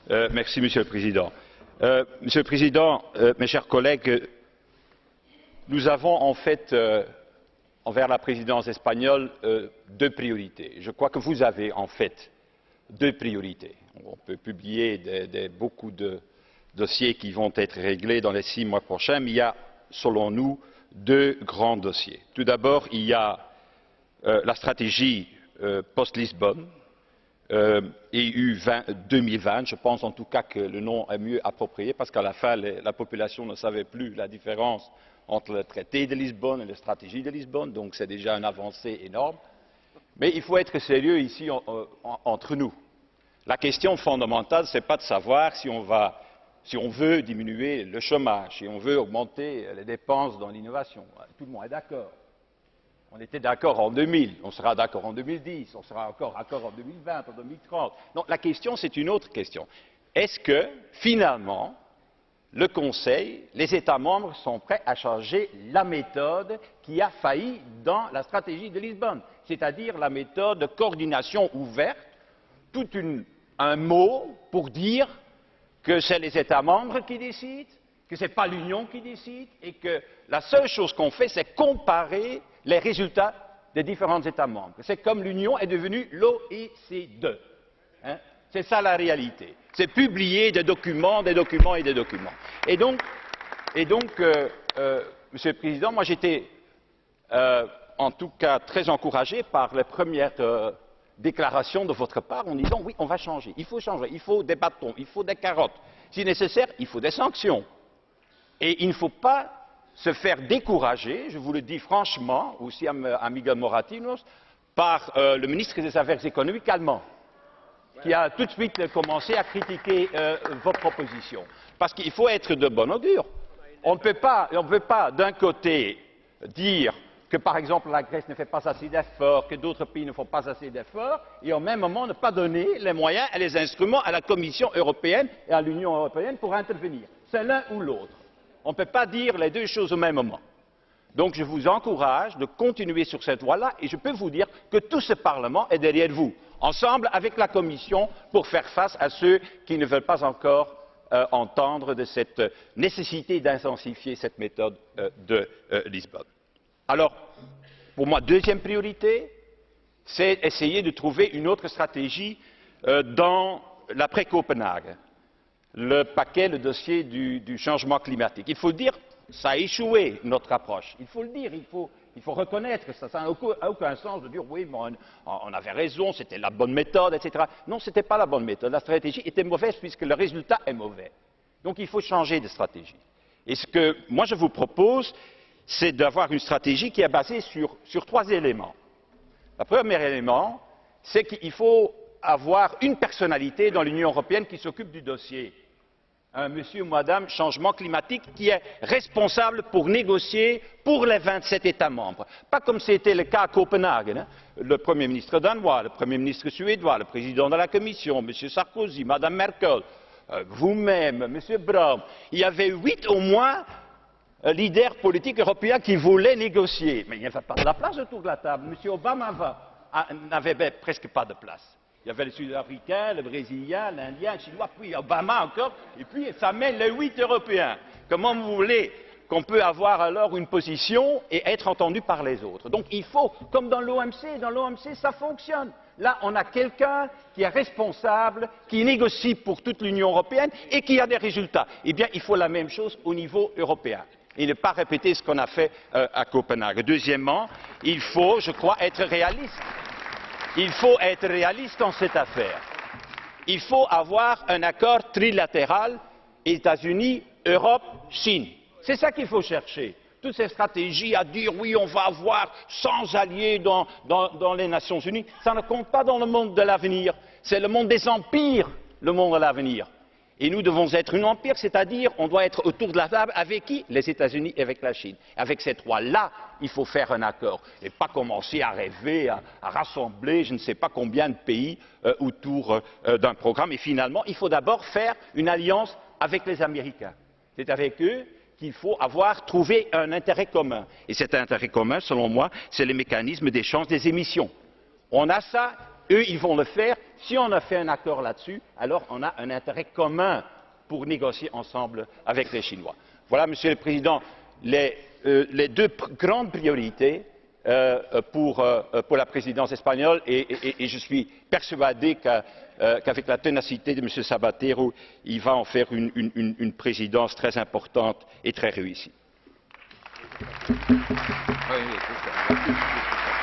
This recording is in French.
Merci, Monsieur le Président. Monsieur le Président, mes chers collègues, nous avons en fait, envers la présidence espagnole, deux priorités. Je crois que vous avez en fait deux priorités. On peut publier beaucoup de dossiers qui vont être réglés dans les 6 mois prochains, mais il y a, selon nous, deux grands dossiers. Tout d'abord, il y a la stratégie post-Lisbonne, EU 2020, je pense en tout cas que le nom est mieux approprié parce qu'à la fin, la population ne savait plus la différence entre le traité de Lisbonne et la stratégie de Lisbonne, donc c'est déjà une avancée énorme. Mais il faut être sérieux ici entre nous. La question fondamentale, ce n'est pas de savoir si on veut diminuer le chômage, si on veut augmenter les dépenses dans l'innovation. Tout le monde est d'accord. On était d'accord en 2000, on sera d'accord en 2010, on sera encore d'accord en 2020, en 2030. Non, la question, c'est une autre question. Est-ce que, finalement, le Conseil, les États membres sont prêts à changer la méthode qui a failli dans la stratégie de Lisbonne, c'est-à-dire la méthode de coordination ouverte, tout un mot pour dire que c'est les États membres qui décident, que ce n'est pas l'Union qui décide et que la seule chose qu'on fait, c'est comparer les résultats des différents États membres. C'est comme l'Union est devenue l'OECD. C'est ça la réalité. C'est publier des documents, des documents et des documents. Et donc Monsieur le Président, moi j'étais en tout cas très encouragé par les premières déclarations de votre part en disant oui, on va changer, il faut des bâtons, il faut des carottes. Si nécessaire, il faut des sanctions. Et il ne faut pas se faire décourager, je vous le dis franchement, aussi à Miguel Moratinos, par le ministre des Affaires économiques allemand, qui a tout de suite commencé à critiquer vos propositions. Parce qu'il faut être de bon augure. On ne peut pas d'un côté dire que, par exemple, la Grèce ne fait pas assez d'efforts, que d'autres pays ne font pas assez d'efforts, et au même moment ne pas donner les moyens et les instruments à la Commission européenne et à l'Union européenne pour intervenir. C'est l'un ou l'autre. On ne peut pas dire les deux choses au même moment. Donc je vous encourage de continuer sur cette voie-là et je peux vous dire que tout ce Parlement est derrière vous, ensemble avec la Commission, pour faire face à ceux qui ne veulent pas encore entendre de cette nécessité d'intensifier cette méthode de Lisbonne. Alors, pour moi, deuxième priorité, c'est essayer de trouver une autre stratégie dans l'après-Copenhague. Le paquet, le dossier du changement climatique. Il faut le dire, ça a échoué, notre approche. Il faut le dire, il faut reconnaître ça. Ça n'a aucun sens de dire oui, mais on avait raison, c'était la bonne méthode, etc. Non, ce n'était pas la bonne méthode. La stratégie était mauvaise puisque le résultat est mauvais. Donc il faut changer de stratégie. Et ce que moi je vous propose, c'est d'avoir une stratégie qui est basée sur 3 éléments. Le premier élément, c'est qu'il faut avoir une personnalité dans l'Union européenne qui s'occupe du dossier. Un monsieur ou madame changement climatique qui est responsable pour négocier pour les 27 États membres. Pas comme c'était le cas à Copenhague. Le Premier ministre danois, le Premier ministre suédois, le président de la Commission, M. Sarkozy, Mme Merkel, vous-même, M. Brown. Il y avait 8 au moins leaders politiques européens qui voulaient négocier. Mais il n'y avait pas de la place autour de la table. M. Obama n'avait presque pas de place. Il y avait les Sud-Africains, le Brésilien, l'Indien, le Chinois, puis Obama encore, et puis ça mène les 8 Européens. Comment vous voulez qu'on peut avoir alors une position et être entendu par les autres? Donc il faut, comme dans l'OMC ça fonctionne. Là, on a quelqu'un qui est responsable, qui négocie pour toute l'Union européenne et qui a des résultats. Eh bien, il faut la même chose au niveau européen. Et ne pas répéter ce qu'on a fait à Copenhague. Deuxièmement, il faut, je crois, être réaliste. Il faut être réaliste dans cette affaire. Il faut avoir un accord trilatéral États-Unis, Europe, Chine. C'est ça qu'il faut chercher. Toutes ces stratégies à dire oui, on va avoir 100 alliés dans les Nations Unies, ça ne compte pas dans le monde de l'avenir. C'est le monde des empires, le monde de l'avenir. Et nous devons être un empire, c'est-à-dire on doit être autour de la table avec qui? Les États-Unis et avec la Chine. Avec ces trois-là, il faut faire un accord et pas commencer à rêver, à rassembler je ne sais pas combien de pays autour d'un programme. Et finalement, il faut d'abord faire une alliance avec les Américains. C'est avec eux qu'il faut avoir trouvé un intérêt commun. Et cet intérêt commun, selon moi, c'est le mécanisme d'échange des émissions. On a ça, eux, ils vont le faire, Si on a fait un accord là-dessus, alors on a un intérêt commun pour négocier ensemble avec les Chinois. Voilà, Monsieur le Président, les deux grandes priorités pour la présidence espagnole et je suis persuadé qu'avec la ténacité de M. Zapatero, il va en faire une présidence très importante et très réussie. Oui, c'est ça.